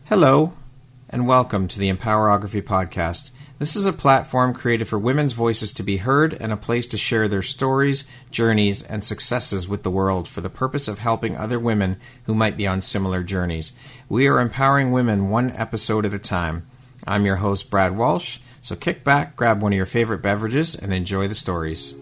Hello, and welcome to the Empowerography Podcast. This is a platform created for women's voices to be heard and a place to share their stories, journeys, and successes with the world for the purpose of helping other women who might be on similar journeys. We are empowering women one episode at a time. I'm your host, Brad Walsh, so kick back, grab one of your favorite beverages, and enjoy the stories.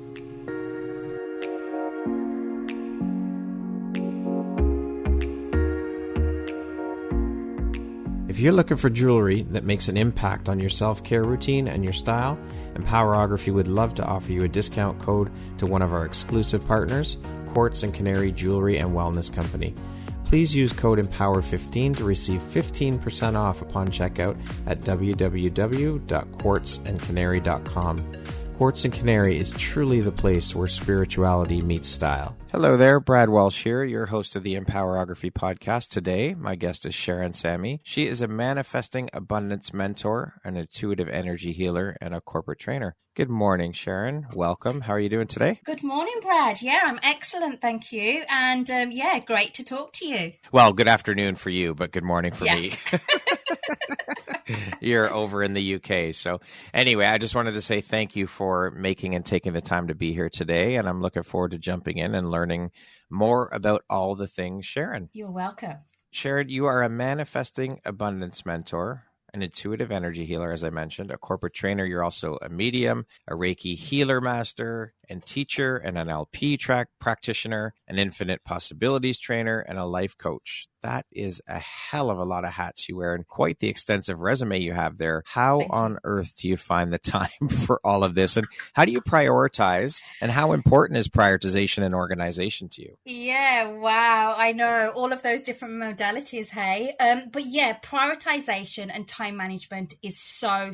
If you're looking for jewelry that makes an impact on your self-care routine and your style, Empowerography would love to offer you a discount code to one of our exclusive partners, Quartz & Canary Jewelry and Wellness Company. Please use code EMPOWER15 to receive 15% off upon checkout at www.quartzandcanary.com. Quartz & Canary is truly the place where spirituality meets style. Hello there, Brad Walsh here, your host of the Empowerography Podcast. Today, my guest is Sharan Sammi. She is a manifesting abundance mentor, an intuitive energy healer, and a corporate trainer. Good morning, Sharan. Welcome. How are you doing today? Good morning, Brad. Yeah, I'm excellent, thank you. And great to talk to you. Well, good afternoon for you, but good morning for me. You're over in the UK. So anyway, I just wanted to say thank you for making and taking the time to be here today. And I'm looking forward to jumping in and learning more about all the things Sharan. You're welcome. Sharan, you are a manifesting abundance mentor, an intuitive energy healer, as I mentioned, a corporate trainer. You're also a medium, a Reiki healer master and teacher, an NLP practitioner, an infinite possibilities trainer, and a life coach. That is a hell of a lot of hats you wear and quite the extensive resume you have there. How on earth do you find the time for all of this? And how do you prioritize? And how important is prioritization and organization to you? Yeah, wow. I know all of those different modalities, hey? But yeah, prioritization and time management is so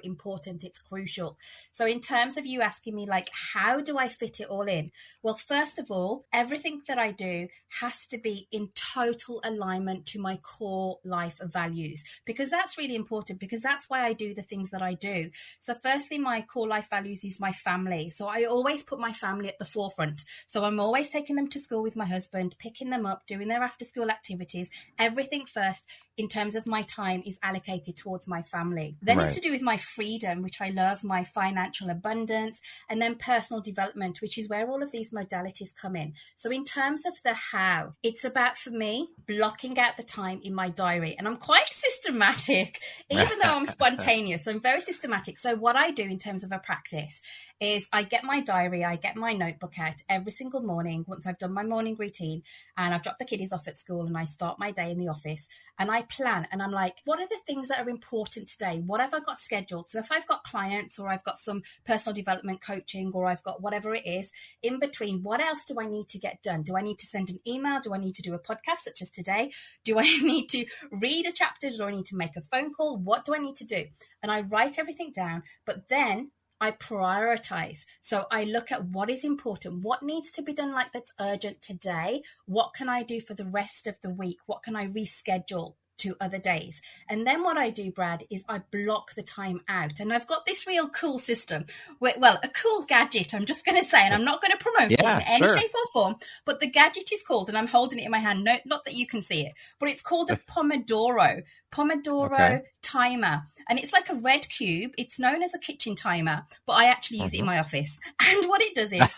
important. It's crucial. So in terms of you asking me, like, how do I fit it all in? Well, first of all, everything that I do has to be in total alignment to my core life values, because that's really important, because that's why I do the things that I do. So firstly, my core life values is my family. So I always put my family at the forefront. So I'm always taking them to school with my husband, picking them up, doing their after school activities. Everything first in terms of my time is allocated towards my family. Then it's to do with my freedom, which I love, my financial abundance, and then personal development, which is where all of these modalities come in. So in terms of the how, it's about, for me, blocking out the time in my diary. And I'm quite systematic, even though I'm spontaneous. So I'm very systematic. So what I do in terms of a practice is I get my diary, I get my notebook out every single morning once I've done my morning routine and I've dropped the kiddies off at school, and I start my day in the office and I plan, and I'm like, what are the things that are important today? What have I got scheduled? So if I've got clients, or I've got some personal development coaching, or I've got whatever it is in between, what else do I need to get done? Do I need to send an email? Do I need to do a podcast such as today? Do I need to read a chapter? Do I need to make a phone call? What do I need to do? And I write everything down, but then I prioritize. So I look at what is important, what needs to be done, like that's urgent today. What can I do for the rest of the week? What can I reschedule to other days? And then what I do, Brad, is I block the time out. And I've got this real cool system, a cool gadget, I'm just going to say, and I'm not going to promote it in any shape or form, but the gadget is called, and I'm holding it in my hand, no, not that you can see it, but it's called a Pomodoro timer. And it's like a red cube. It's known as a kitchen timer, but I actually use it in my office. And what it does is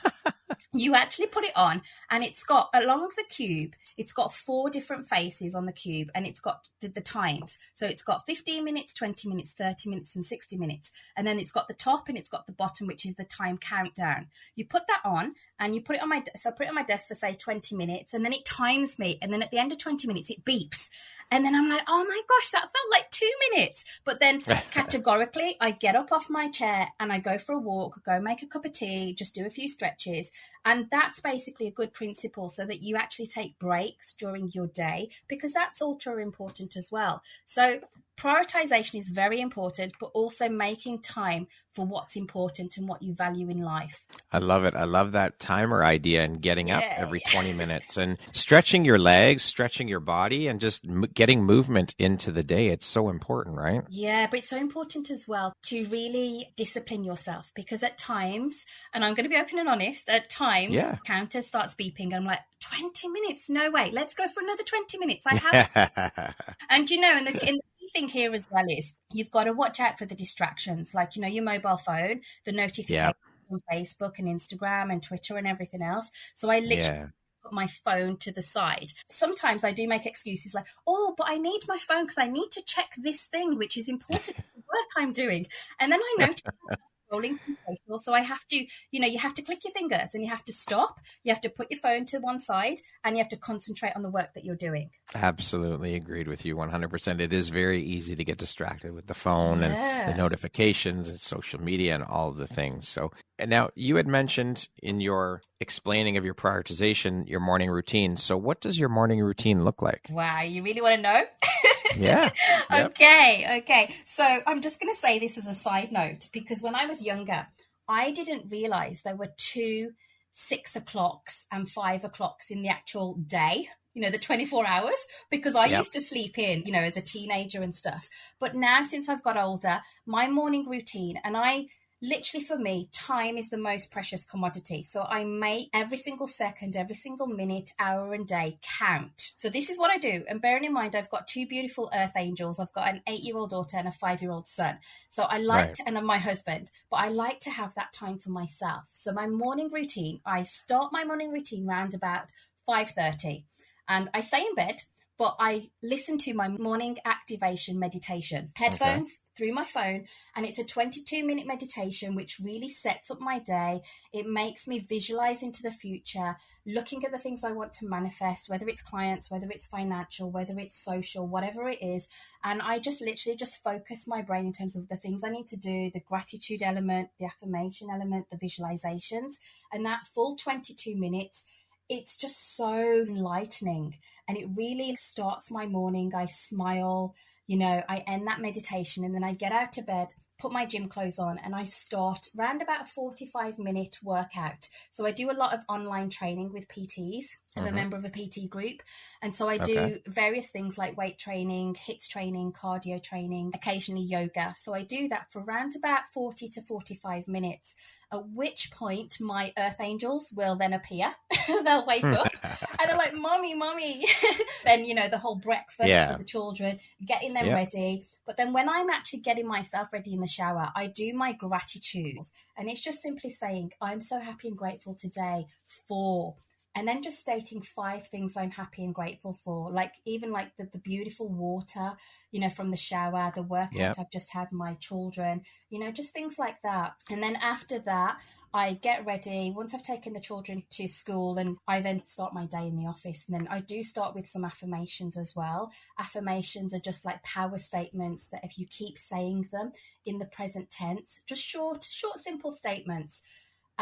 you actually put it on, and it's got, along the cube, it's got 4 different faces on the cube, and it's got the times. So it's got 15 minutes, 20 minutes, 30 minutes, and 60 minutes. And then it's got the top and it's got the bottom, which is the time countdown. You put that on and you put it on I put it on my desk for, say, 20 minutes, and then it times me. And then at the end of 20 minutes, it beeps. And then I'm like, oh my gosh, that felt like 2 minutes. But then categorically, I get up off my chair and I go for a walk, go make a cup of tea, just do a few stretches. And that's basically a good principle, so that you actually take breaks during your day, because that's ultra important as well. So prioritization is very important, but also making time for what's important and what you value in life. I love it. I love that timer idea, and getting up every 20 minutes and stretching your legs, stretching your body, and just getting movement into the day. It's so important, right? Yeah, but it's so important as well to really discipline yourself, because at times, and I'm going to be open and honest, at times sometimes Yeah. counter starts beeping and I'm like, 20 minutes? No way. Let's go for another 20 minutes. I have. And, and the key thing here as well is you've got to watch out for the distractions, like, your mobile phone, the notifications on Facebook and Instagram and Twitter and everything else. So I literally put my phone to the side. Sometimes I do make excuses like, oh, but I need my phone because I need to check this thing, which is important to the work I'm doing. And then I notice scrolling through social. So I have to, you have to click your fingers and you have to stop. You have to put your phone to one side and you have to concentrate on the work that you're doing. Absolutely agreed with you 100%. It is very easy to get distracted with the phone and the notifications and social media and all of the things. So, and now you had mentioned in your explaining of your prioritization, your morning routine. So what does your morning routine look like? Wow, you really want to know? Yeah. Yep. Okay. So I'm just going to say this as a side note, because when I was younger, I didn't realize there were 2 6 o'clocks and 5 o'clocks in the actual day, the 24 hours, because I used to sleep in, as a teenager and stuff. But now, since I've got older, my morning routine, and literally, for me, time is the most precious commodity. So I make every single second, every single minute, hour and day count. So this is what I do. And bearing in mind, I've got 2 beautiful earth angels. I've got an 8-year-old daughter and a 5-year-old son. So I like to, and my husband, but I like to have that time for myself. So my morning routine, I start my morning routine around about 5:30 and I stay in bed. But I listen to my morning activation meditation, headphones through my phone, and it's a 22-minute meditation which really sets up my day. It makes me visualize into the future, looking at the things I want to manifest, whether it's clients, whether it's financial, whether it's social, whatever it is. And I just literally just focus my brain in terms of the things I need to do, the gratitude element, the affirmation element, the visualizations, and that full 22 minutes. It's just so enlightening and it really starts my morning. I smile, I end that meditation and then I get out of bed, put my gym clothes on and I start around about a 45-minute workout. So I do a lot of online training with PTs. I'm a member of a PT group. And so I do various things like weight training, HIIT training, cardio training, occasionally yoga. So I do that for around about 40 to 45 minutes. At which point my earth angels will then appear. They'll wake up and they're like, mommy. Then, the whole breakfast for the children, getting them ready. But then when I'm actually getting myself ready in the shower, I do my gratitude. And it's just simply saying, I'm so happy and grateful today for... And then just stating 5 things I'm happy and grateful for, like even like the beautiful water, from the shower, the workout I've just had, my children, just things like that. And then after that, I get ready once I've taken the children to school and I then start my day in the office. And then I do start with some affirmations as well. Affirmations are just like power statements that if you keep saying them in the present tense, just short, simple statements,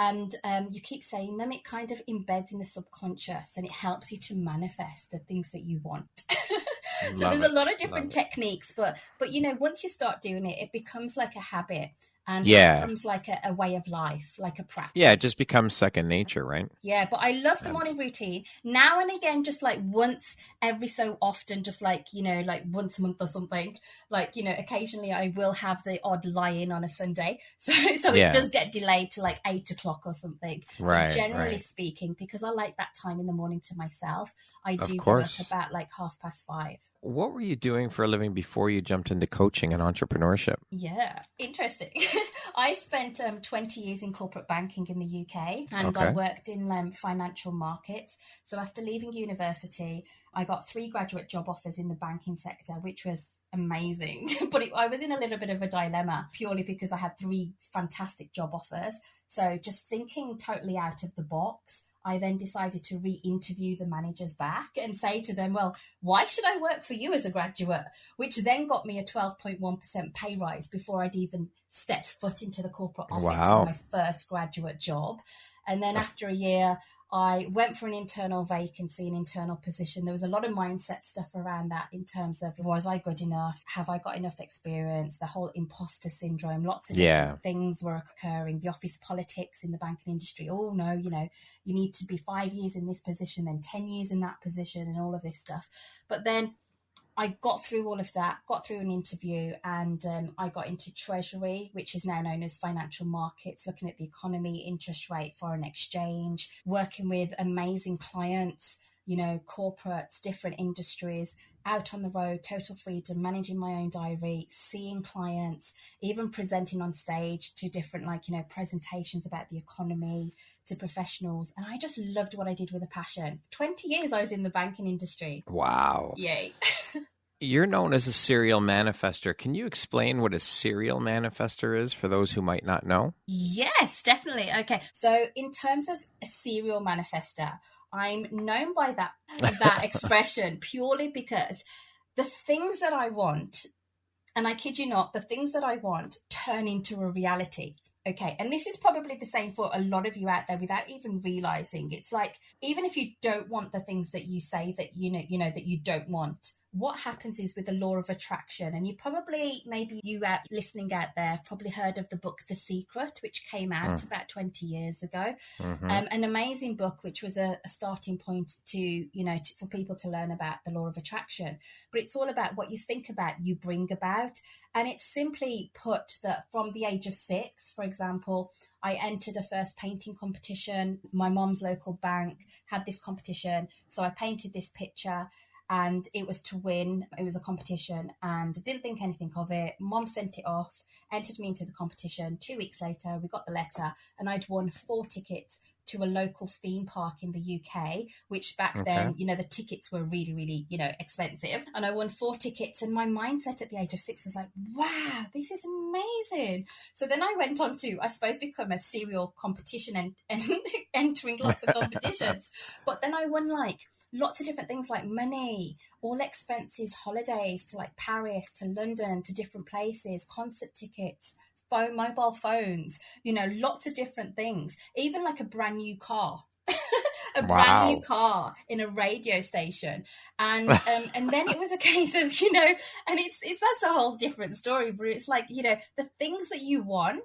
and you keep saying them, it kind of embeds in the subconscious and it helps you to manifest the things that you want. So there's a lot of different techniques, but once you start doing it, it becomes like a habit. And it becomes like a way of life, like a practice. Yeah, it just becomes second nature, right? Yeah, but I love the morning routine. Now and again, just like once every so often, just like, like once a month or something. Like, occasionally I will have the odd lie-in on a Sunday. So it does get delayed to like 8 o'clock or something. Right. But generally speaking, because I like that time in the morning to myself, I do get up about like 5:30. What were you doing for a living before you jumped into coaching and entrepreneurship? Yeah, interesting. I spent 20 years in corporate banking in the UK and I worked in financial markets. So after leaving university, I got 3 graduate job offers in the banking sector, which was amazing. But I was in a little bit of a dilemma purely because I had 3 fantastic job offers. So just thinking totally out of the box, I then decided to re-interview the managers back and say to them, well, why should I work for you as a graduate? Which then got me a 12.1% pay rise before I'd even stepped foot into the corporate office for my first graduate job. And then after a year, I went for an internal vacancy, an internal position. There was a lot of mindset stuff around that in terms of, was I good enough? Have I got enough experience? The whole imposter syndrome, lots of different things were occurring. The office politics in the banking industry. Oh, no, you need to be 5 years in this position, then 10 years in that position and all of this stuff. But then I got through all of that, got through an interview, and I got into treasury, which is now known as financial markets, looking at the economy, interest rate, foreign exchange, working with amazing clients, corporates, different industries, out on the road, total freedom, managing my own diary, seeing clients, even presenting on stage to different, presentations about the economy to professionals. And I just loved what I did with a passion. 20 years I was in the banking industry. Wow. Yay. You're known as a serial manifester. Can you explain what a serial manifester is for those who might not know? Yes, definitely. Okay. So in terms of a serial manifester, I'm known by that expression purely because the things that I want, and I kid you not, the things that I want turn into a reality. Okay. And this is probably the same for a lot of you out there without even realizing. It's like, even if you don't want the things that you say that, that you don't want, what happens is with the law of attraction, and you probably, maybe you out listening out there, probably heard of the book The Secret, which came out about 20 years ago. An amazing book, which was a starting point to, for people to learn about the law of attraction. But it's all about what you think about, you bring about. And it's simply put that from the age of 6, for example, I entered a first painting competition. My mom's local bank had this competition. So I painted this picture, and it was to win. It was a competition, and didn't think anything of it. Mom sent it off, entered me into the competition. 2 weeks later, we got the letter, and I'd won 4 tickets to a local theme park in the UK, which back then, the tickets were really, really, expensive. And I won 4 tickets, and my mindset at the age of 6 was like, wow, this is amazing. So then I went on to, I suppose, become a serial competition and entering lots of competitions. But then I won lots of different things like money, all expenses, holidays to Paris, to London, to different places, concert tickets, mobile phones, lots of different things, even a brand new car. Brand new car in a radio station. And then it was a case of, and it's that's a whole different story, but it's the things that you want,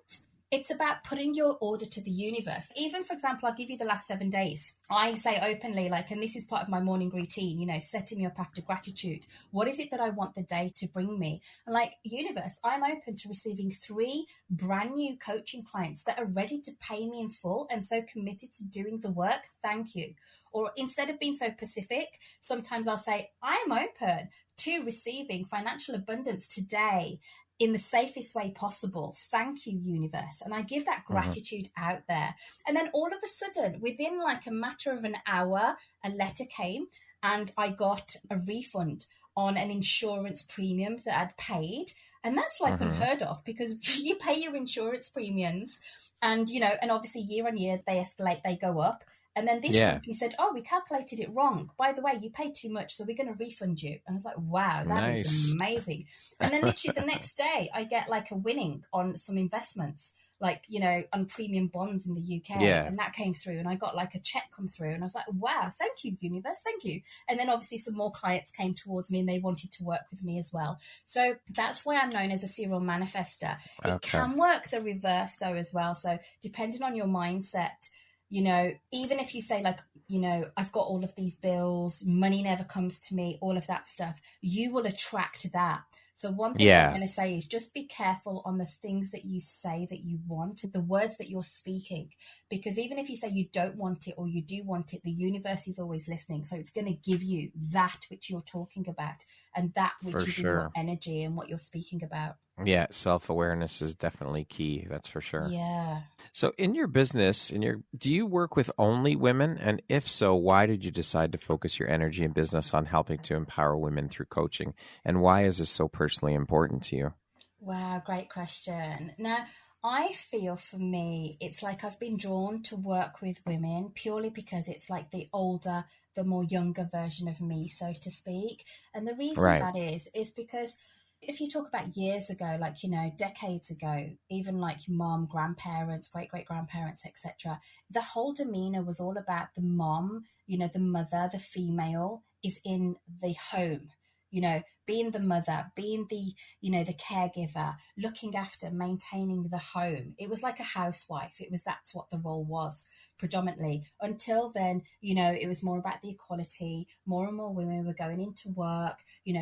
it's about putting your order to the universe. Even, for example, I'll give you the last 7 days. I say openly, and this is part of my morning routine, setting me up after gratitude. What is it that I want the day to bring me? And universe, I'm open to receiving 3 brand new coaching clients that are ready to pay me in full and so committed to doing the work. Thank you. Or instead of being so specific, sometimes I'll say, I'm open to receiving financial abundance today in the safest way possible. Thank you, universe. And I give that gratitude out there. And then all of a sudden, within a matter of an hour, a letter came, and I got a refund on an insurance premium that I'd paid. And that's unheard of, because you pay your insurance premiums and, and obviously year on year, they escalate, they go up. And then this company said, oh, we calculated it wrong. By the way, you paid too much, so we're going to refund you. And I was like, wow, that is amazing. And then literally the next day, I get a winning on some investments, on premium bonds in the UK. Yeah. And that came through, and I got a check come through, and I was like, wow, thank you, universe, thank you. And then obviously some more clients came towards me, and they wanted to work with me as well. So that's why I'm known as a serial manifester. It can work the reverse though as well. So depending on your mindset, even if you say I've got all of these bills, money never comes to me, all of that stuff, you will attract that. So one thing I'm going to say is just be careful on the things that you say that you want, the words that you're speaking, because even if you say you don't want it or you do want it, the universe is always listening. So it's going to give you that which you're talking about, and that which is in your energy and what you're speaking about. Yeah, self-awareness is definitely key. That's for sure. Yeah. So in your business, do you work with only women? And if so, why did you decide to focus your energy and business on helping to empower women through coaching? And why is this so personally important to you? Wow, great question. Now, I feel for me, it's I've been drawn to work with women purely because it's the older, the more younger version of me, so to speak. And the reason that is because if you talk about years ago, decades ago, even mom, grandparents, great-great-grandparents, etc., the whole demeanor was all about the mom, the mother, the female is in the home, being the mother, being the, the caregiver, looking after, maintaining the home. It was like a housewife. That's what the role was predominantly. Until then, it was more about the equality. More and more women were going into work,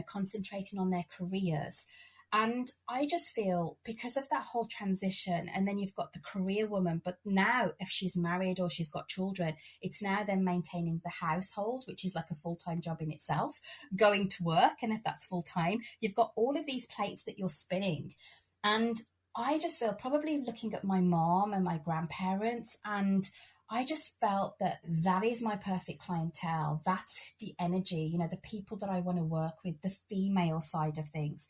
concentrating on their careers. And I just feel because of that whole transition, and then you've got the career woman, but now if she's married or she's got children, it's now then maintaining the household, which is like a full-time job in itself, going to work. And if that's full-time, you've got all of these plates that you're spinning. And I just feel, probably looking at my mom and my grandparents, and I just felt that is my perfect clientele. That's the energy, the people that I want to work with, the female side of things,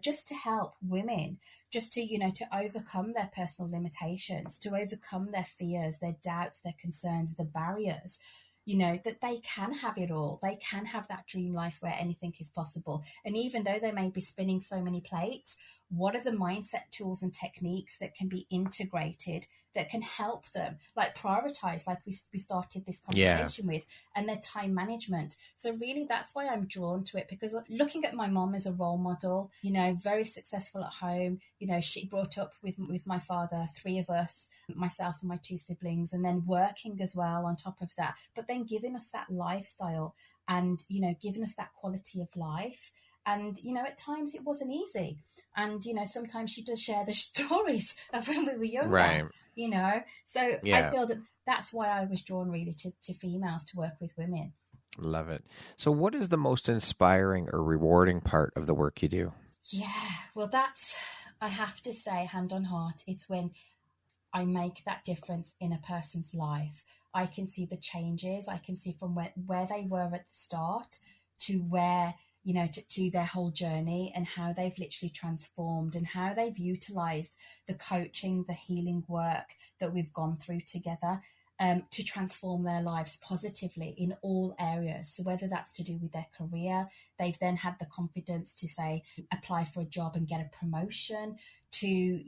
just to help women, just to, to overcome their personal limitations, to overcome their fears, their doubts, their concerns, the barriers, that they can have it all. They can have that dream life where anything is possible. And even though they may be spinning so many plates, what are the mindset tools and techniques that can be integrated that can help them, like prioritize, like we started this conversation with, and their time management. So really, that's why I'm drawn to it, because looking at my mom as a role model, very successful at home. She brought up with my father, 3 of us, myself and my 2 siblings, and then working as well on top of that, but then giving us that lifestyle and, giving us that quality of life. And, at times it wasn't easy. And, sometimes she does share the stories of when we were younger, right. So yeah. I feel that's why I was drawn really to females, to work with women. Love it. So what is the most inspiring or rewarding part of the work you do? Yeah, well, I have to say, hand on heart, it's when I make that difference in a person's life. I can see the changes. I can see from where they were at the start to where, to their whole journey, and how they've literally transformed and how they've utilized the coaching, the healing work that we've gone through together to transform their lives positively in all areas. So whether that's to do with their career, they've then had the confidence to say, apply for a job and get a promotion, to,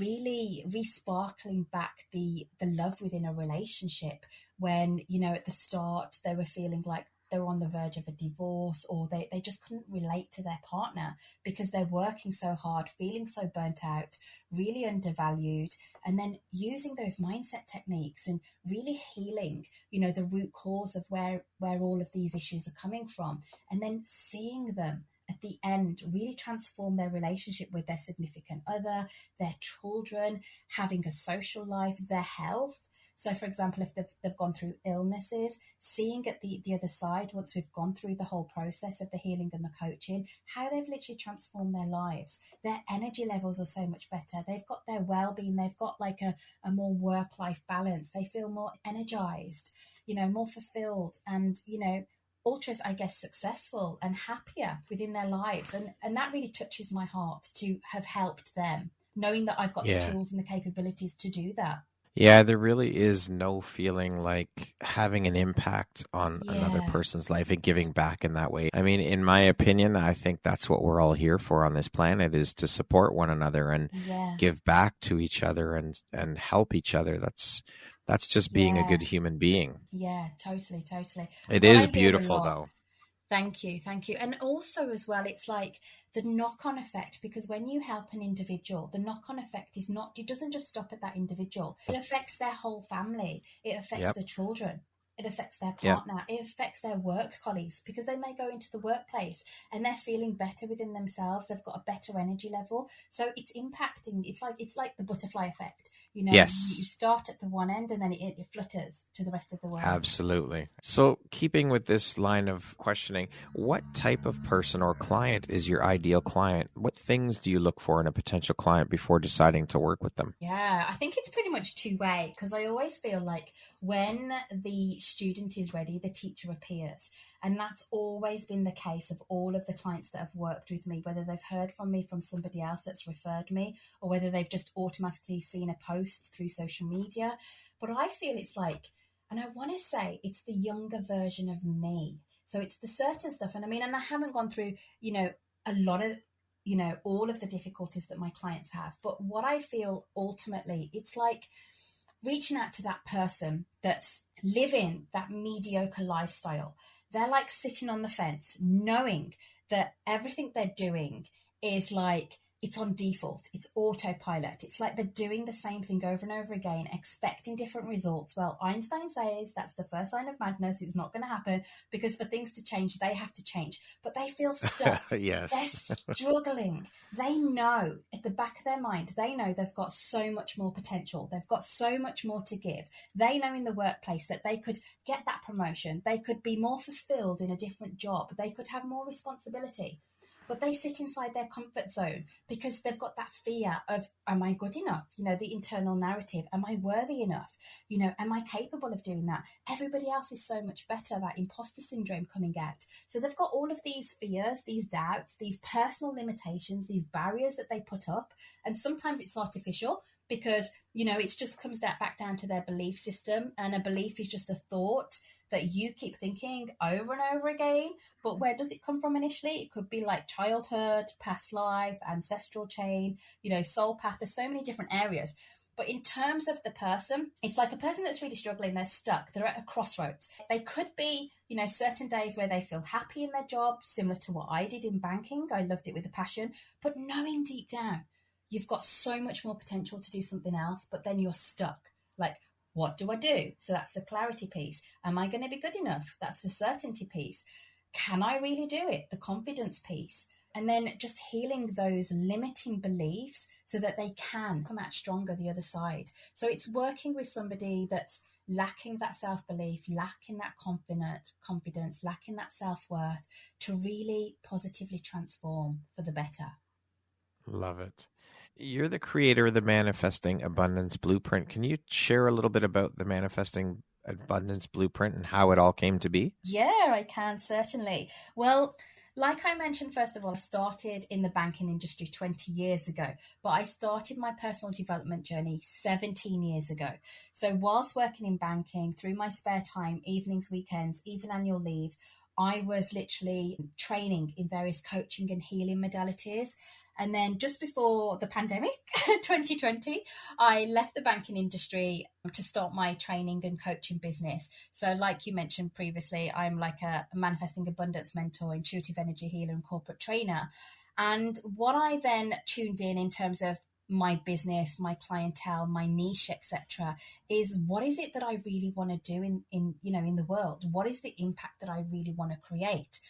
really re-sparkling back the love within a relationship when, at the start they were feeling like they were on the verge of a divorce, or they just couldn't relate to their partner because they're working so hard, feeling so burnt out, really undervalued, and then using those mindset techniques and really healing, the root cause of where all of these issues are coming from, and then seeing them at the end really transform their relationship with their significant other, their children, having a social life, their health. So, for example, if they've gone through illnesses, seeing at the other side, once we've gone through the whole process of the healing and the coaching, how they've literally transformed their lives. Their energy levels are so much better. They've got their well-being. They've got like a more work-life balance. They feel more energized, more fulfilled, and, ultra, I guess, successful and happier within their lives. And that really touches my heart to have helped them, knowing that I've got the tools and the capabilities to do that. Yeah, there really is no feeling like having an impact on another person's life and giving back in that way. I mean, in my opinion, I think that's what we're all here for on this planet, is to support one another and give back to each other and help each other. That's just being a good human being. Yeah, totally. It is beautiful, though. Thank you. And also as well, it's like the knock-on effect, because when you help an individual, the knock-on effect it doesn't just stop at that individual. It affects their whole family. It affects the children. It affects their partner. It affects their work colleagues, because then they go into the workplace and they're feeling better within themselves. They've got a better energy level. So it's impacting. It's like the butterfly effect. You start at the one end and then it flutters to the rest of the world. Absolutely. So keeping with this line of questioning, what type of person or client is your ideal client? What things do you look for in a potential client before deciding to work with them? Yeah, I think it's pretty much two-way, because I always feel like when the student is ready, the teacher appears. And that's always been the case of all of the clients that have worked with me, whether they've heard from me from somebody else that's referred me, or whether they've just automatically seen a post through social media. But I feel it's like, and I want to say it's the younger version of me. So it's the certain stuff. And I haven't gone through, a lot of, all of the difficulties that my clients have. But what I feel ultimately, it's like reaching out to that person that's living that mediocre lifestyle, they're like sitting on the fence, knowing that everything they're doing is like, it's on default, it's autopilot. It's like they're doing the same thing over and over again, expecting different results. Well, Einstein says that's the first sign of madness. It's not going to happen, because for things to change, they have to change. But they feel stuck. Yes. They're struggling. They know at the back of their mind, they know they've got so much more potential. They've got so much more to give. They know in the workplace that they could get that promotion. They could be more fulfilled in a different job. They could have more responsibility. But they sit inside their comfort zone because they've got that fear of, am I good enough? You know, the internal narrative, am I worthy enough? You know, am I capable of doing that? Everybody else is so much better, that imposter syndrome coming out. So they've got all of these fears, these doubts, these personal limitations, these barriers that they put up. And sometimes it's artificial, because, you know, it just comes back down to their belief system. And a belief is just a thought that you keep thinking over and over again. But where does it come from initially? It could be like childhood, past life, ancestral chain, you know, soul path. There's so many different areas. But in terms of the person, it's like a person that's really struggling. They're stuck. They're at a crossroads. They could be, you know, certain days where they feel happy in their job, similar to what I did in banking. I loved it with a passion. But knowing deep down, you've got so much more potential to do something else, but then you're stuck. Like, what do I do? So that's the clarity piece. Am I going to be good enough? That's the certainty piece. Can I really do it? The confidence piece. And then just healing those limiting beliefs so that they can come out stronger the other side. So it's working with somebody that's lacking that self-belief, lacking that confidence, lacking that self-worth, to really positively transform for the better. Love it. You're the creator of the Manifesting Abundance Blueprint. Can you share a little bit about the Manifesting Abundance Blueprint and how it all came to be? Yeah, I can, certainly. Well, like I mentioned, first of all, I started in the banking industry 20 years ago, but I started my personal development journey 17 years ago. So whilst working in banking, through my spare time, evenings, weekends, even annual leave, I was literally training in various coaching and healing modalities. And then just before the pandemic, 2020, I left the banking industry to start my training and coaching business. So like you mentioned previously, I'm like a manifesting abundance mentor, intuitive energy healer, and corporate trainer. And what I then tuned in terms of my business, my clientele, my niche, etc., is what is it that I really want to do in the world? What is the impact that I really want to create?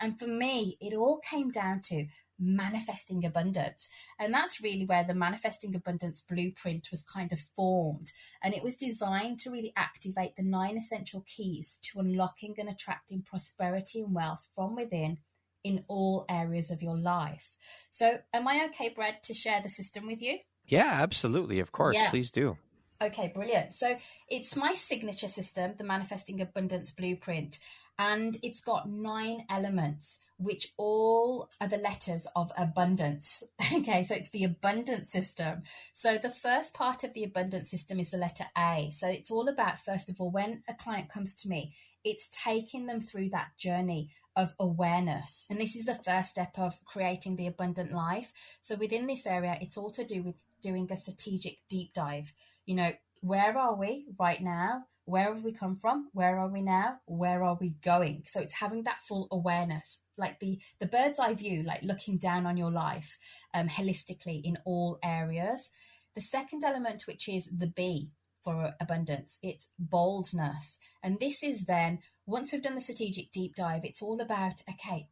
And for me, it all came down to manifesting abundance. And that's really where the Manifesting Abundance Blueprint was kind of formed. And it was designed to really activate the 9 essential keys to unlocking and attracting prosperity and wealth from within in all areas of your life. So am I okay, Brad, to share the system with you? Yeah, absolutely. Of course. Yeah. Please do. Okay, brilliant. So it's my signature system, the Manifesting Abundance Blueprint, and it's got 9 elements, which all are the letters of abundance. Okay, so it's the abundance system. So the first part of the abundance system is the letter A. So it's all about, first of all, when a client comes to me, it's taking them through that journey of awareness. And this is the first step of creating the abundant life. So within this area, it's all to do with doing a strategic deep dive. You know, where are we right now? Where have we come from? Where are we now? Where are we going? So it's having that full awareness, like the bird's eye view, like looking down on your life holistically in all areas. The second element, which is the B for abundance, it's boldness. And this is then, once we've done the strategic deep dive, it's all about, okay,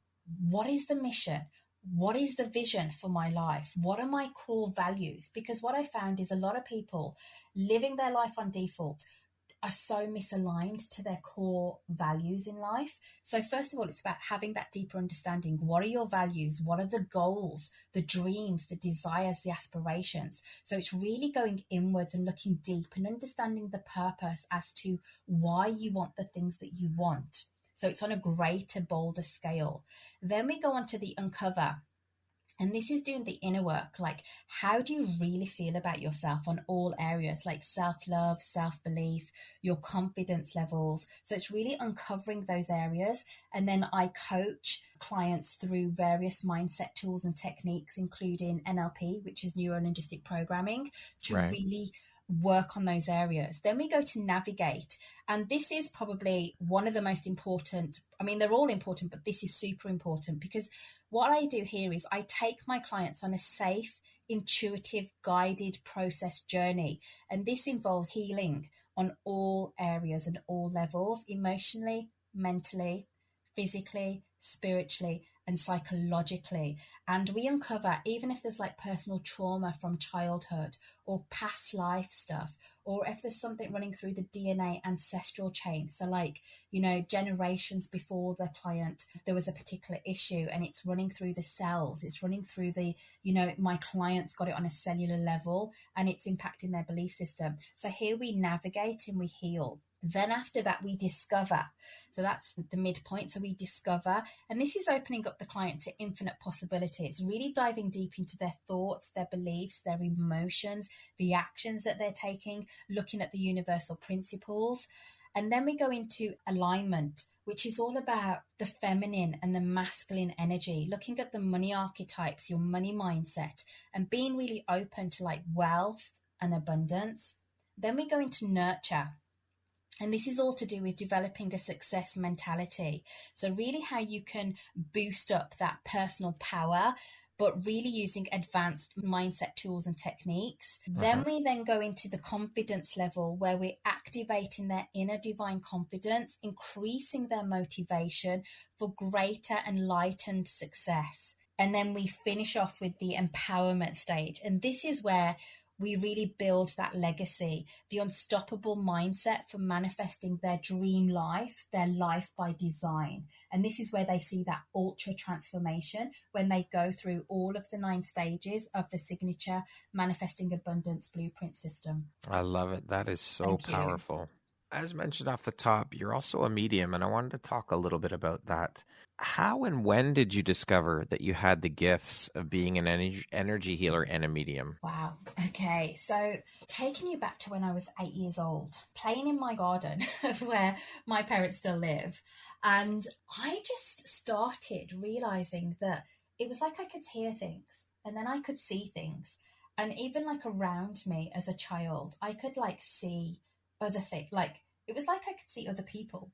what is the mission? What is the vision for my life? What are my core values? Because what I found is a lot of people living their life on default are so misaligned to their core values in life. So first of all, it's about having that deeper understanding. What are your values? What are the goals, the dreams, the desires, the aspirations? So it's really going inwards and looking deep and understanding the purpose as to why you want the things that you want. So it's on a greater, bolder scale. Then we go on to the uncover. And this is doing the inner work, like how do you really feel about yourself on all areas, like self-love, self-belief, your confidence levels. So it's really uncovering those areas. And then I coach clients through various mindset tools and techniques, including NLP, which is neuro-linguistic programming, to really work on those areas. Then we go to navigate. And this is probably one of the most important. I mean, they're all important, but this is super important, because what I do here is I take my clients on a safe, intuitive, guided process journey. And this involves healing on all areas and all levels, emotionally, mentally, physically, spiritually, and psychologically. And we uncover, even if there's like personal trauma from childhood or past life stuff, or if there's something running through the DNA ancestral chain. So like, you know, generations before the client, there was a particular issue and it's running through the cells. It's running through the, you know, my client's got it on a cellular level and it's impacting their belief system. So here we navigate and we heal. Then after that, we discover. So that's the midpoint. So we discover, and this is opening up the client to infinite possibilities, really diving deep into their thoughts, their beliefs, their emotions, the actions that they're taking, looking at the universal principles. And then we go into alignment, which is all about the feminine and the masculine energy, looking at the money archetypes, your money mindset, and being really open to like wealth and abundance. Then we go into nurture. And this is all to do with developing a success mentality. So really how you can boost up that personal power, but really using advanced mindset tools and techniques. Then we then go into the confidence level, where we're activating their inner divine confidence, increasing their motivation for greater enlightened success. And then we finish off with the empowerment stage. And this is where we really build that legacy, the unstoppable mindset for manifesting their dream life, their life by design. And this is where they see that ultra transformation when they go through all of the 9 stages of the signature manifesting abundance blueprint system. I love it. That is so powerful. As mentioned off the top, you're also a medium, and I wanted to talk a little bit about that. How and when did you discover that you had the gifts of being an energy healer and a medium? Wow. Okay. So taking you back to when I was 8 years old, playing in my garden where my parents still live. And I just started realizing that it was like I could hear things and then I could see things. And even like around me as a child, I could like see other things. Like it was like I could see other people,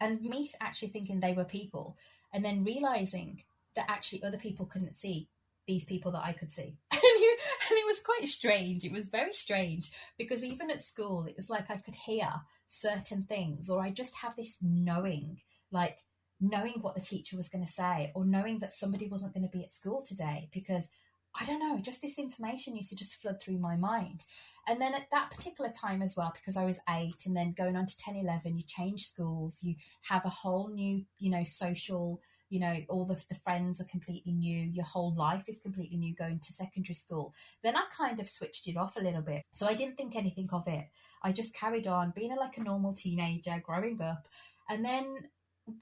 and me actually thinking they were people, and then realizing that actually other people couldn't see these people that I could see. And it was quite strange. It was very strange, because even at school, it was like I could hear certain things, or I just have this knowing, like knowing what the teacher was going to say, or knowing that somebody wasn't going to be at school today, because I don't know, just this information used to just flood through my mind. And then at that particular time as well, because I was 8 and then going on to 10, 11, you change schools, you have a whole new, you know, social, you know, all the friends are completely new. Your whole life is completely new going to secondary school. Then I kind of switched it off a little bit. So I didn't think anything of it. I just carried on being like a normal teenager growing up. And then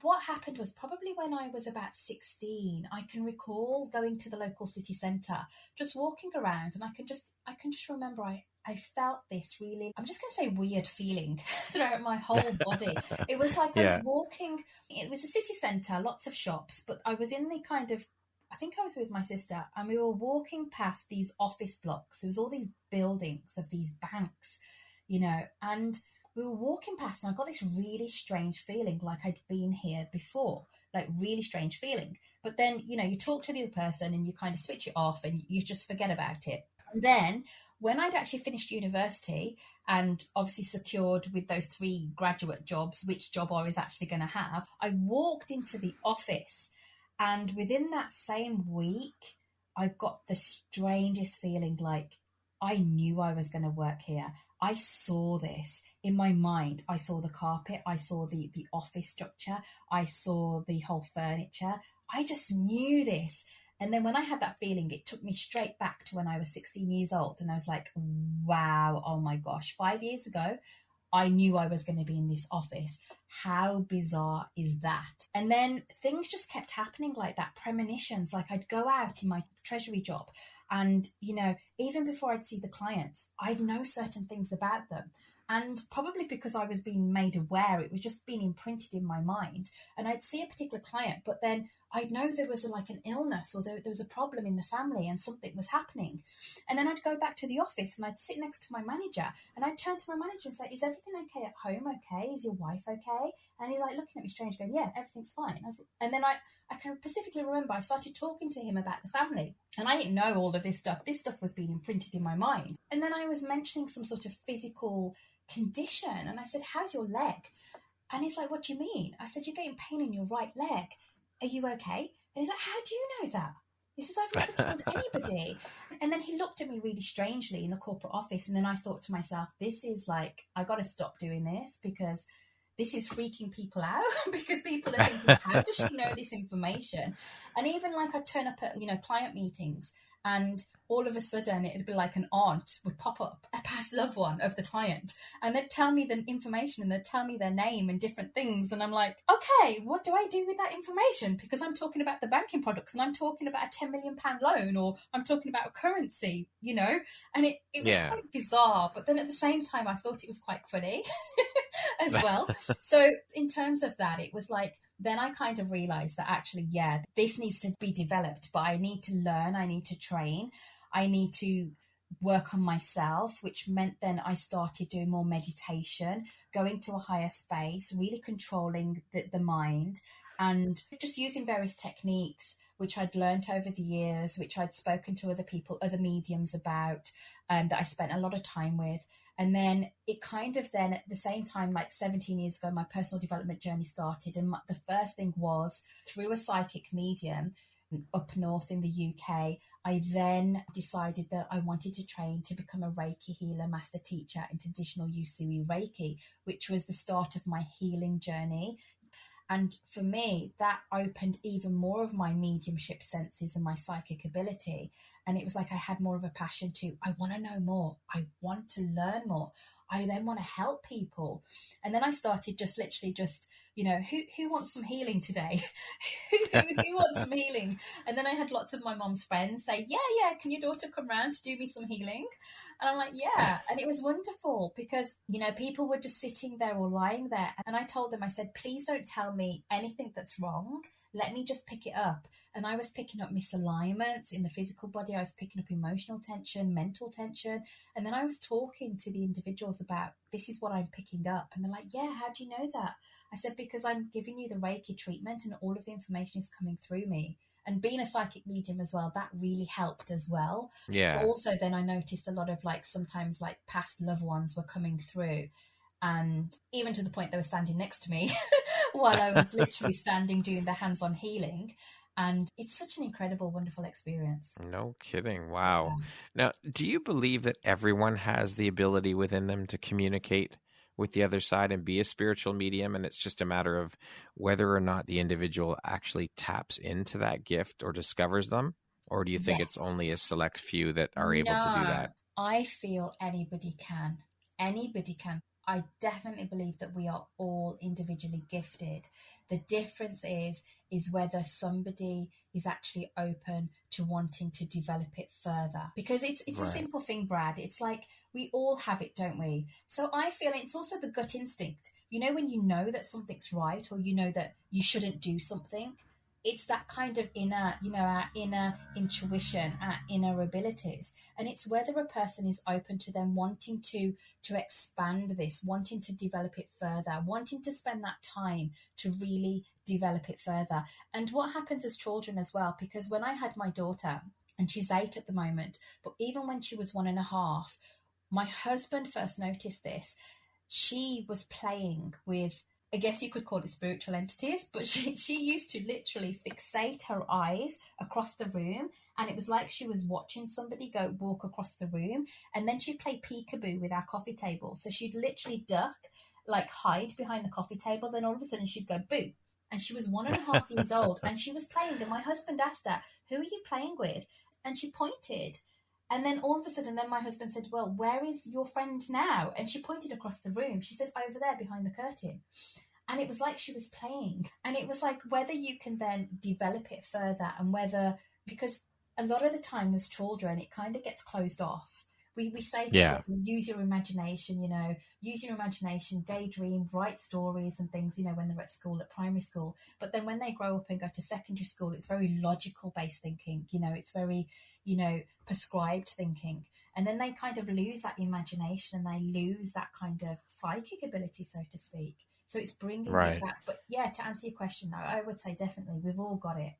what happened was probably when I was about 16, I can recall going to the local city centre, just walking around, and I can just remember I felt this really, I'm just going to say weird feeling throughout my whole body. It was like I was walking, it was a city centre, lots of shops, but I was in the kind of, I think I was with my sister, and we were walking past these office blocks. There was all these buildings of these banks, you know, and we were walking past and I got this really strange feeling like I'd been here before, like really strange feeling. But then, you know, you talk to the other person and you kind of switch it off and you just forget about it. And then when I'd actually finished university and obviously secured with those 3 graduate jobs, which job I was actually going to have, I walked into the office, and within that same week, I got the strangest feeling like I knew I was going to work here. I saw this in my mind. I saw the carpet. I saw the office structure. I saw the whole furniture. I just knew this. And then when I had that feeling, it took me straight back to when I was 16 years old. And I was like, wow, oh my gosh, 5 years ago, I knew I was going to be in this office. How bizarre is that? And then things just kept happening like that, premonitions. Like I'd go out in my treasury job and, you know, even before I'd see the clients, I'd know certain things about them. And probably because I was being made aware, it was just being imprinted in my mind. And I'd see a particular client, but then I'd know there was like an illness, or there was a problem in the family and something was happening. And then I'd go back to the office and I'd sit next to my manager and I'd turn to my manager and say, is everything okay at home? Okay. Is your wife okay? And he's like looking at me strange going, yeah, everything's fine. And then I can specifically remember I started talking to him about the family, and I didn't know all of this stuff. This stuff was being imprinted in my mind. And then I was mentioning some sort of physical condition, and I said, how's your leg? And he's like, what do you mean? I said, you're getting pain in your right leg. Are you okay? And he's like, how do you know that? He says, I've never told anybody. And then he looked at me really strangely in the corporate office. And then I thought to myself, this is like, I got to stop doing this, because this is freaking people out, because people are thinking, how does she know this information? And even like I'd turn up at, client meetings, and all of a sudden it'd be like an aunt would pop up, a past loved one of the client, and they'd tell me the information and they'd tell me their name and different things. And I'm like, okay, what do I do with that information? Because I'm talking about the banking products, and I'm talking about a £10 million loan, or I'm talking about a currency, and it was quite bizarre. But then at the same time, I thought it was quite funny as well. So in terms of that, it was like, then I kind of realized that actually, this needs to be developed, but I need to learn, I need to train, I need to work on myself, which meant then I started doing more meditation, going to a higher space, really controlling the mind, and just using various techniques which I'd learnt over the years, which I'd spoken to other people, other mediums about, that I spent a lot of time with. And then it kind of then at the same time, like 17 years ago, my personal development journey started. And the first thing was through a psychic medium up north in the UK. I then decided that I wanted to train to become a Reiki healer, master teacher in traditional Usui Reiki, which was the start of my healing journey. And for me, that opened even more of my mediumship senses and my psychic ability. And it was like I had more of a passion I want to know more. I want to learn more. I then want to help people. And then I started who wants some healing today? who wants some healing? And then I had lots of my mom's friends say, yeah, can your daughter come round to do me some healing? And I'm like, yeah. And it was wonderful because, people were just sitting there or lying there. And I told them, I said, please don't tell me anything that's wrong. Let me just pick it up. And I was picking up misalignments in the physical body. I was picking up emotional tension, mental tension. And then I was talking to the individuals about, this is what I'm picking up. And they're like, yeah, how do you know that? I said, because I'm giving you the Reiki treatment and all of the information is coming through me. And being a psychic medium as well, that really helped as well. Yeah. But also then I noticed a lot of sometimes past loved ones were coming through. And even to the point they were standing next to me while I was literally standing doing the hands-on healing. And it's such an incredible, wonderful experience. No kidding. Wow. Now, do you believe that everyone has the ability within them to communicate with the other side and be a spiritual medium, and it's just a matter of whether or not the individual actually taps into that gift or discovers them? Or do you think it's only a select few that are able to do that? I feel anybody can. Anybody can. I definitely believe that we are all individually gifted. The difference is whether somebody is actually open to wanting to develop it further. Because it's a simple thing, Brad. It's like we all have it, don't we? So I feel it's also the gut instinct. When you know that something's right, or that you shouldn't do something, it's that kind of inner, our inner intuition, our inner abilities. And it's whether a person is open to them wanting to expand this, wanting to develop it further, wanting to spend that time to really develop it further. And what happens as children as well, because when I had my daughter, and she's 8 at the moment, but even when she was 1.5, my husband first noticed this. She was playing with, I guess you could call it spiritual entities, but she used to literally fixate her eyes across the room, and it was like she was watching somebody walk across the room. And then she'd play peekaboo with our coffee table. So she'd literally duck, hide behind the coffee table. Then all of a sudden she'd go boo. And she was 1.5 years old, and she was playing. And my husband asked her, "Who are you playing with?" And she pointed. And then all of a sudden, then my husband said, "Well, where is your friend now?" And she pointed across the room. She said, "Over there behind the curtain." And it was like she was playing. And it was like whether you can then develop it further, and whether, because a lot of the time as children, it kind of gets closed off. We say to Yeah. kids, use your imagination, use your imagination, daydream, write stories and things, when they're at school, at primary school. But then when they grow up and go to secondary school, it's very logical based thinking, it's very, prescribed thinking. And then they kind of lose that imagination and they lose that kind of psychic ability, so to speak. So it's bringing it back. But yeah, to answer your question, though, I would say definitely we've all got it.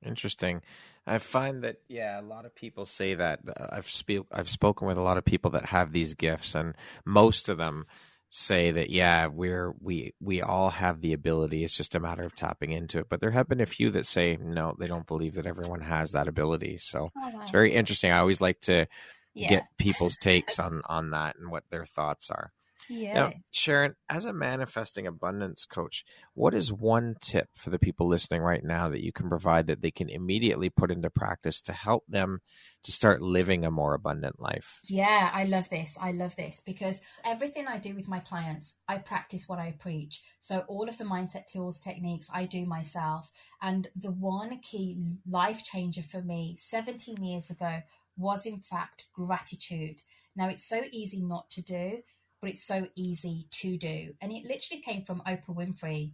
Interesting. I find that, a lot of people say that. I've spoken with a lot of people that have these gifts, and most of them say that, we all have the ability. It's just a matter of tapping into it. But there have been a few that say, no, they don't believe that everyone has that ability. So It's very interesting. I always like to get people's takes on that and what their thoughts are. Yeah. Now, Sharan, as a manifesting abundance coach, what is one tip for the people listening right now that you can provide that they can immediately put into practice to help them to start living a more abundant life? Yeah, I love this. Because everything I do with my clients, I practice what I preach. So all of the mindset tools, techniques I do myself. And the one key life changer for me 17 years ago was in fact gratitude. Now it's so easy not to do, but it's so easy to do. And it literally came from Oprah Winfrey.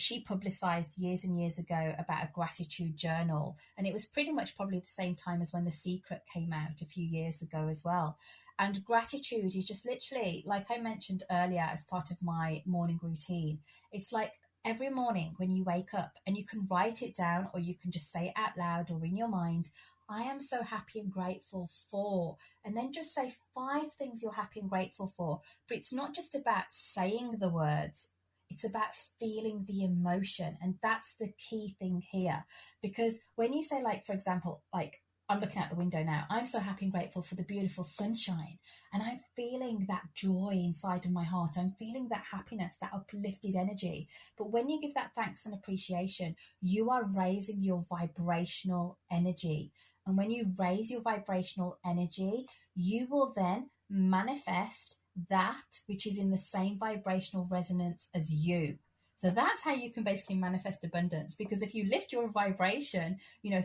She publicized years and years ago about a gratitude journal. And it was pretty much probably the same time as when The Secret came out a few years ago as well. And gratitude is just literally, like I mentioned earlier, as part of my morning routine. It's like every morning when you wake up, and you can write it down or you can just say it out loud or in your mind, I am so happy and grateful for, and then just say 5 things you're happy and grateful for. But it's not just about saying the words, it's about feeling the emotion. And that's the key thing here. Because when you say, like, for example, like, I'm looking out the window now, I'm so happy and grateful for the beautiful sunshine, and I'm feeling that joy inside of my heart. I'm feeling that happiness, that uplifted energy. But when you give that thanks and appreciation, you are raising your vibrational energy. And when you raise your vibrational energy, you will then manifest that which is in the same vibrational resonance as you. So that's how you can basically manifest abundance. Because if you lift your vibration,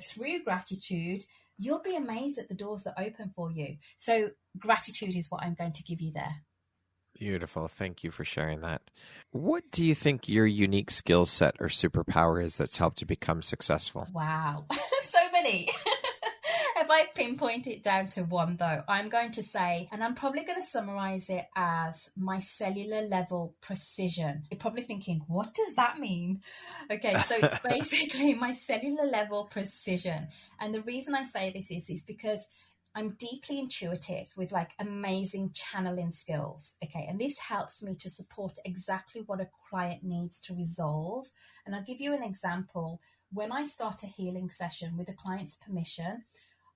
through gratitude, you'll be amazed at the doors that open for you. So gratitude is what I'm going to give you there. Beautiful. Thank you for sharing that. What do you think your unique skill set or superpower is that's helped you become successful? Wow. So many. If I pinpoint it down to one, though, I'm going to say, and I'm probably going to summarize it as my cellular level precision. You're probably thinking, what does that mean? Okay, so it's basically my cellular level precision. And the reason I say this is because I'm deeply intuitive with like amazing channeling skills. Okay, and this helps me to support exactly what a client needs to resolve. And I'll give you an example. When I start a healing session with a client's permission,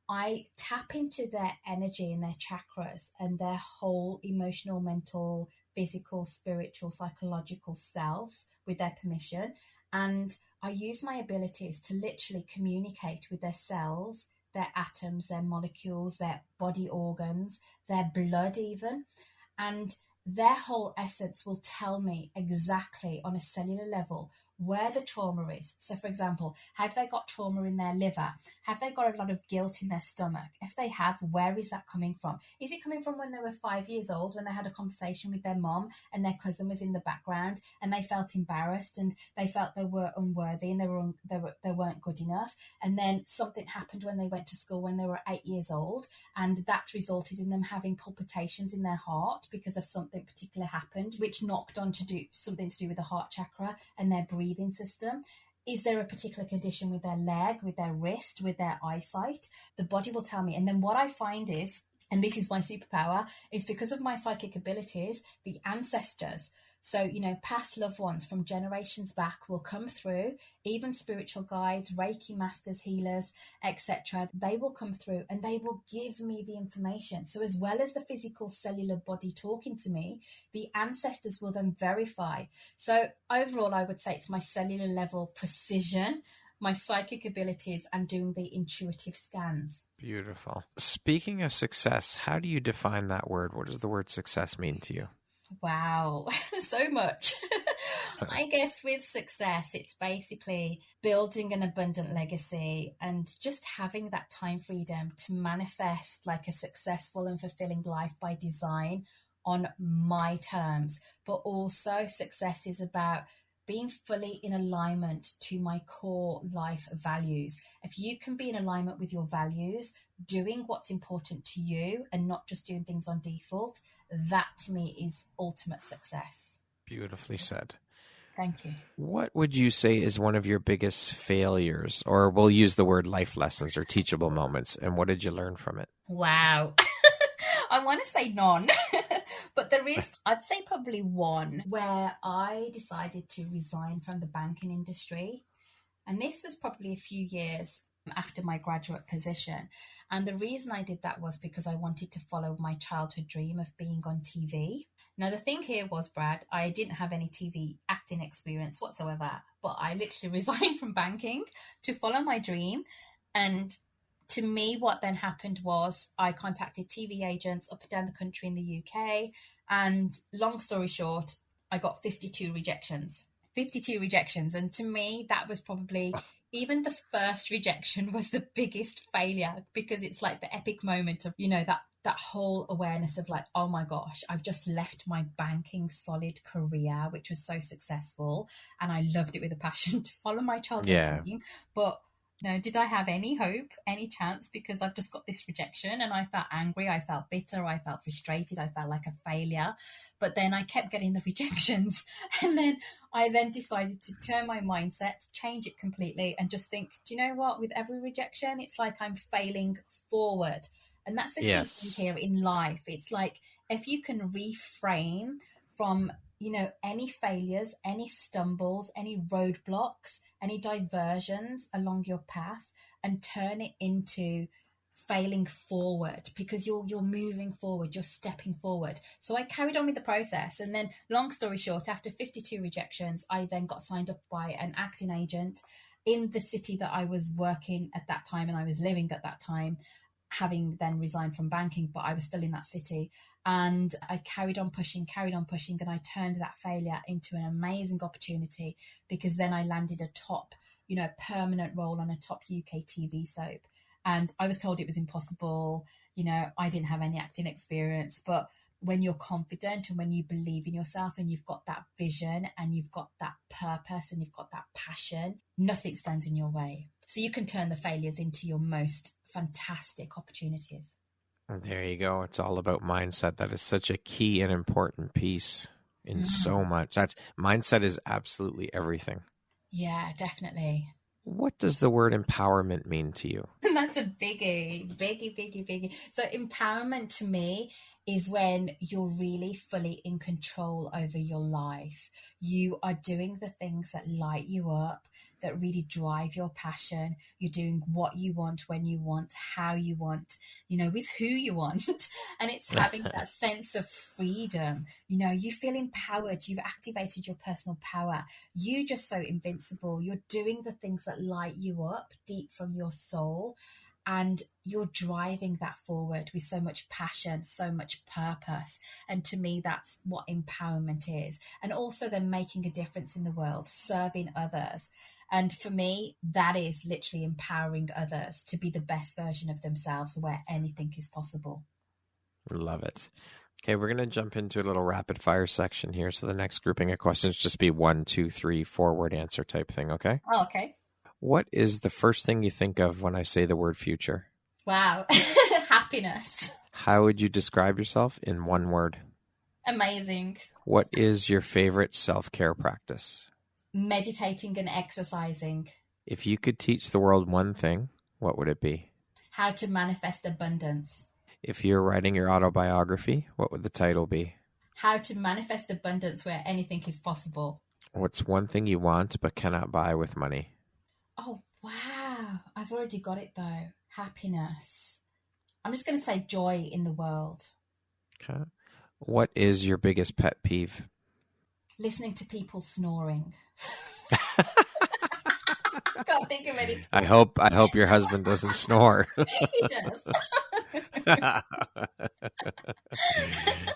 I tap into their energy and their chakras and their whole emotional, mental, physical, spiritual, psychological self with their permission. And I use my abilities to literally communicate with their cells, their atoms, their molecules, their body organs, their blood even. And their whole essence will tell me exactly on a cellular level where the trauma is. So, for example, have they got trauma in their liver? Have they got a lot of guilt in their stomach? If they have, where is that coming from? Is it coming from when they were 5 years old, when they had a conversation with their mom and their cousin was in the background and they felt embarrassed and they felt they were unworthy and they weren't good enough? And then something happened when they went to school when they were 8 years old, and that's resulted in them having palpitations in their heart because of something particular happened, which knocked on to do something to do with the heart chakra and their breathing system. Is there a particular condition with their leg, with their wrist, with their eyesight? The body will tell me. And then what I find is, and this is my superpower, is because of my psychic abilities, the ancestors, so, past loved ones from generations back will come through, even spiritual guides, Reiki masters, healers, etc. They will come through and they will give me the information. So as well as the physical cellular body talking to me, the ancestors will then verify. So overall, I would say it's my cellular level precision, my psychic abilities, and doing the intuitive scans. Beautiful. Speaking of success, how do you define that word? What does the word success mean to you? Wow, so much. I guess with success, it's basically building an abundant legacy and just having that time freedom to manifest like a successful and fulfilling life by design on my terms. But also, success is about being fully in alignment to my core life values. If you can be in alignment with your values, doing what's important to you and not just doing things on default, that to me is ultimate success. Beautifully said. Thank you. What would you say is one of your biggest failures, or we'll use the word life lessons or teachable moments, and what did you learn from it? Wow. I want to say none, but there is, I'd say probably one where I decided to resign from the banking industry. And this was probably a few years after my graduate position. And the reason I did that was because I wanted to follow my childhood dream of being on TV. Now, the thing here was, Brad, I didn't have any TV acting experience whatsoever, but I literally resigned from banking to follow my dream. And to me, what then happened was I contacted TV agents up and down the country in the UK. And long story short, I got 52 rejections. 52 rejections. And to me, that was probably, even the first rejection was the biggest failure, because it's like the epic moment of, that whole awareness of like, oh my gosh, I've just left my banking solid career, which was so successful. And I loved it with a passion to follow my childhood dream. But no, did I have any hope, any chance? Because I've just got this rejection, and I felt angry, I felt bitter, I felt frustrated, I felt like a failure. But then I kept getting the rejections. And then I decided to turn my mindset, change it completely, and just think, do you know what? With every rejection, it's like I'm failing forward. And that's the key thing here in life. It's like, if you can reframe from, any failures, any stumbles, any roadblocks, any diversions along your path, and turn it into failing forward, because you're moving forward, you're stepping forward. So I carried on with the process. And then, long story short, after 52 rejections, I then got signed up by an acting agent in the city that I was working at that time and I was living at that time, having then resigned from banking, but I was still in that city. And I carried on pushing, and I turned that failure into an amazing opportunity, because then I landed a top, permanent role on a top UK TV soap. And I was told it was impossible. I didn't have any acting experience, but when you're confident and when you believe in yourself and you've got that vision and you've got that purpose and you've got that passion, nothing stands in your way. So you can turn the failures into your most fantastic opportunities. There you go. It's all about mindset. That is such a key and important piece in so much. Mindset is absolutely everything. Yeah, definitely. What does the word empowerment mean to you? That's a biggie. So empowerment to me is when you're really fully in control over your life. You are doing the things that light you up, that really drive your passion. You're doing what you want, when you want, how you want, with who you want. And it's having that sense of freedom. You feel empowered. You've activated your personal power. You're just so invincible. You're doing the things that light you up deep from your soul. And you're driving that forward with so much passion, so much purpose. And to me, that's what empowerment is. And also then making a difference in the world, serving others. And for me, that is literally empowering others to be the best version of themselves where anything is possible. Love it. Okay, we're going to jump into a little rapid fire section here. So the next grouping of questions just be 1, 2, 3, 4-word answer type thing, okay? Oh, okay. What is the first thing you think of when I say the word future? Wow. Happiness. How would you describe yourself in one word? Amazing. What is your favorite self-care practice? Meditating and exercising. If you could teach the world one thing, what would it be? How to manifest abundance. If you're writing your autobiography, what would the title be? How to manifest abundance where anything is possible. What's one thing you want but cannot buy with money? Oh, wow. I've already got it, though. Happiness. I'm just going to say joy in the world. Okay. What is your biggest pet peeve? Listening to people snoring. Can't think of anything. I hope your husband doesn't snore. He does.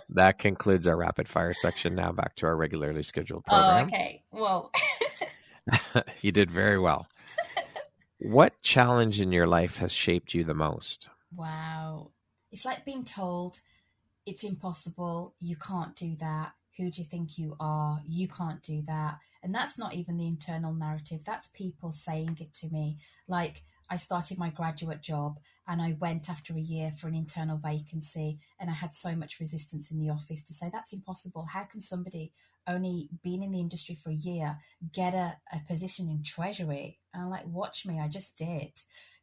That concludes our rapid fire section. Now back to our regularly scheduled Oh, program. okay. Well, You did very well. What challenge in your life has shaped you the most? wow. It's like being told it's impossible. You can't do that. Who do you think you are? You can't do that. And that's not even the internal narrative. That's people saying it to me. Like, I started my graduate job and I went after a year for an internal vacancy, and I had so much resistance in the office to say, that's impossible. How can somebody only been in the industry for a year get a position in treasury? And I'm like, watch me, I just did.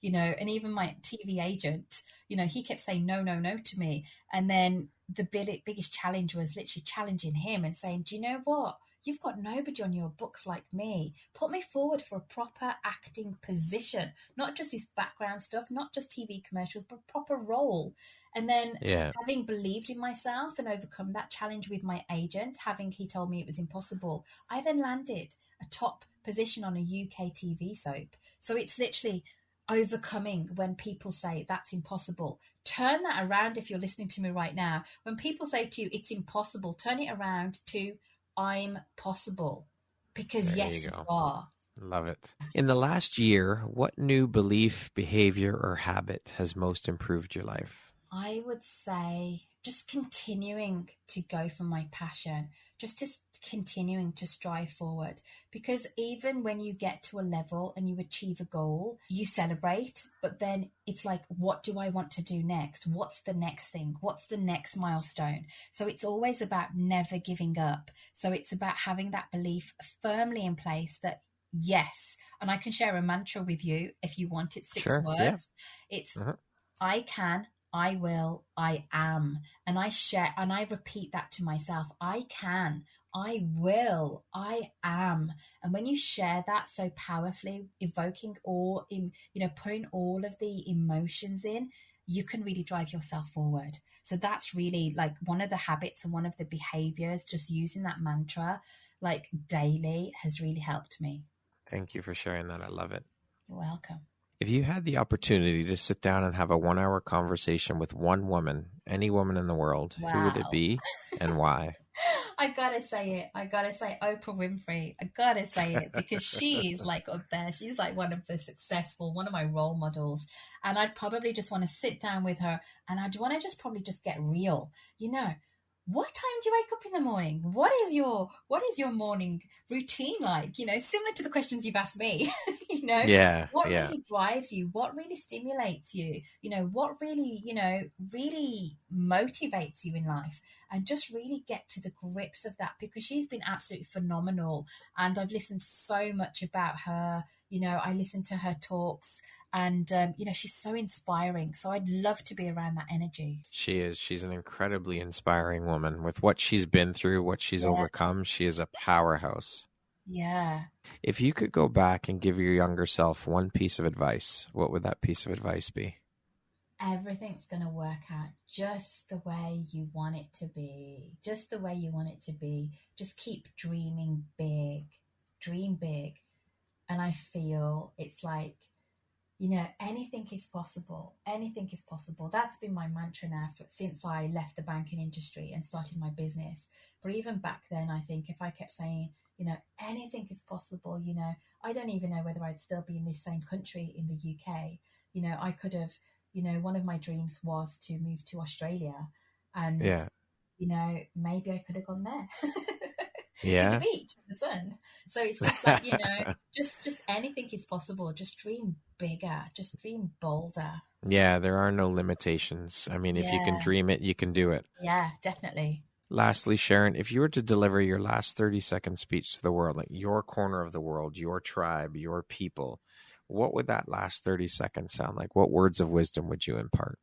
And even my TV agent, he kept saying no, no, no to me. And then the biggest challenge was literally challenging him and saying, do you know what? You've got nobody on your books like me. Put me forward for a proper acting position, not just this background stuff, not just TV commercials, but proper role. And then having believed in myself and overcome that challenge with my agent, he told me it was impossible, I then landed a top position on a UK TV soap. So it's literally overcoming when people say that's impossible. Turn that around. If you're listening to me right now, when people say to you it's impossible, turn it around to I'm possible, because There yes, you go. you are. Love it. In the last year, what new belief, behavior, or habit has most improved your life? I would say just continuing to go for my passion, just continuing to strive forward. Because even when you get to a level and you achieve a goal, you celebrate, but then it's like, what do I want to do next? What's the next thing? What's the next milestone? So it's always about never giving up. So it's about having that belief firmly in place that yes, and I can share a mantra with you if you want. It's 6 words. Yeah. It's I can, I will, I am. And I share and I repeat that to myself. I can, I will, I am. And when you share that so powerfully, evoking all in, putting all of the emotions in, you can really drive yourself forward. So that's really like one of the habits and one of the behaviors, just using that mantra like daily has really helped me. Thank you for sharing that. I love it. You're welcome. If you had the opportunity to sit down and have a 1-hour conversation with one woman, any woman in the world, Wow. who would it be and why? I gotta say it. I gotta say Oprah Winfrey. I gotta say it because she's like up there. She's like one of my role models. And I'd probably just want to sit down with her and I'd want to just probably just get real. What time do you wake up in the morning? What is your morning routine like? Similar to the questions you've asked me. What really drives you? What really stimulates you? What really, really motivates you in life? And just really get to the grips of that, because she's been absolutely phenomenal. And I've listened so much about her. I listen to her talks and, she's so inspiring. So I'd love to be around that energy. She is. She's an incredibly inspiring woman. With what she's been through, what she's overcome, she is a powerhouse. Yeah. If you could go back and give your younger self one piece of advice, what would that piece of advice be? Everything's going to work out just the way you want it to be. Just the way you want it to be. Just keep dreaming big. Dream big. And I feel it's like, anything is possible. Anything is possible. That's been my mantra now since I left the banking industry and started my business. But even back then, I think if I kept saying, anything is possible, I don't even know whether I'd still be in this same country in the UK. I could have, one of my dreams was to move to Australia and, maybe I could have gone there. Yeah. The beach, the sun. So it's just like, just anything is possible. Just dream bigger. Just dream bolder. Yeah, there are no limitations. I mean, if you can dream it, you can do it. Yeah, definitely. Lastly, Sharan, if you were to deliver your last 30-second speech to the world, like your corner of the world, your tribe, your people, what would that last 30 seconds sound like? What words of wisdom would you impart?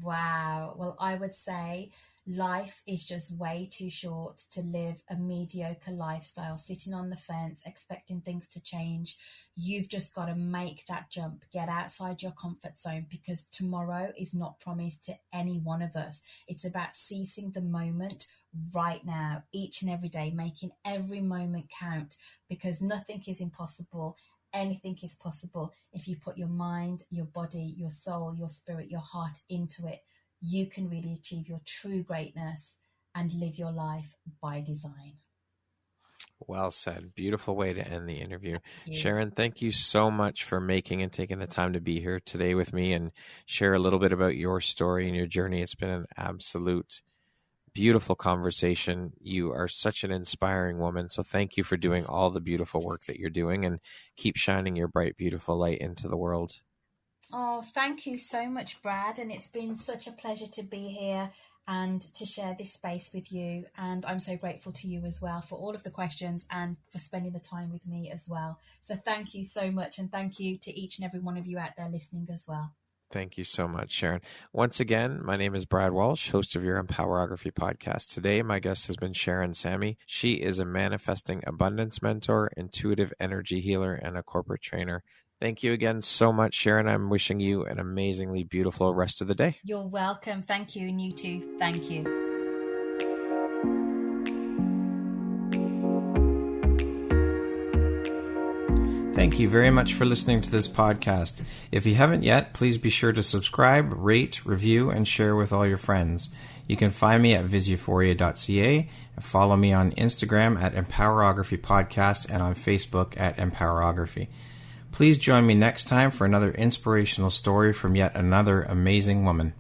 Wow. Well, I would say life is just way too short to live a mediocre lifestyle, sitting on the fence, expecting things to change. You've just got to make that jump, get outside your comfort zone, because tomorrow is not promised to any one of us. It's about seizing the moment right now, each and every day, making every moment count, because nothing is impossible. Anything is possible if you put your mind, your body, your soul, your spirit, your heart into it. you can really achieve your true greatness and live your life by design. Well said. Beautiful way to end the interview. You. Sharan, thank you so much for making and taking the time to be here today with me and share a little bit about your story and your journey. It's been an absolute beautiful conversation. You are such an inspiring woman. So thank you for doing all the beautiful work that you're doing, and keep shining your bright, beautiful light into the world. Oh, thank you so much, Brad. And it's been such a pleasure to be here and to share this space with you. And I'm so grateful to you as well for all of the questions and for spending the time with me as well. So thank you so much. And thank you to each and every one of you out there listening as well. Thank you so much, Sharan. Once again, my name is Brad Walsh, host of your Empowerography podcast. Today, my guest has been Sharan Sammi. She is a manifesting abundance mentor, intuitive energy healer, and a corporate trainer. Thank you again so much, Sharan. I'm wishing you an amazingly beautiful rest of the day. You're welcome. Thank you. And you too. Thank you. Thank you very much for listening to this podcast. If you haven't yet, please be sure to subscribe, rate, review, and share with all your friends. You can find me at visuphoria.ca and follow me on Instagram at Empowerography Podcast and on Facebook at Empowerography. Please join me next time for another inspirational story from yet another amazing woman.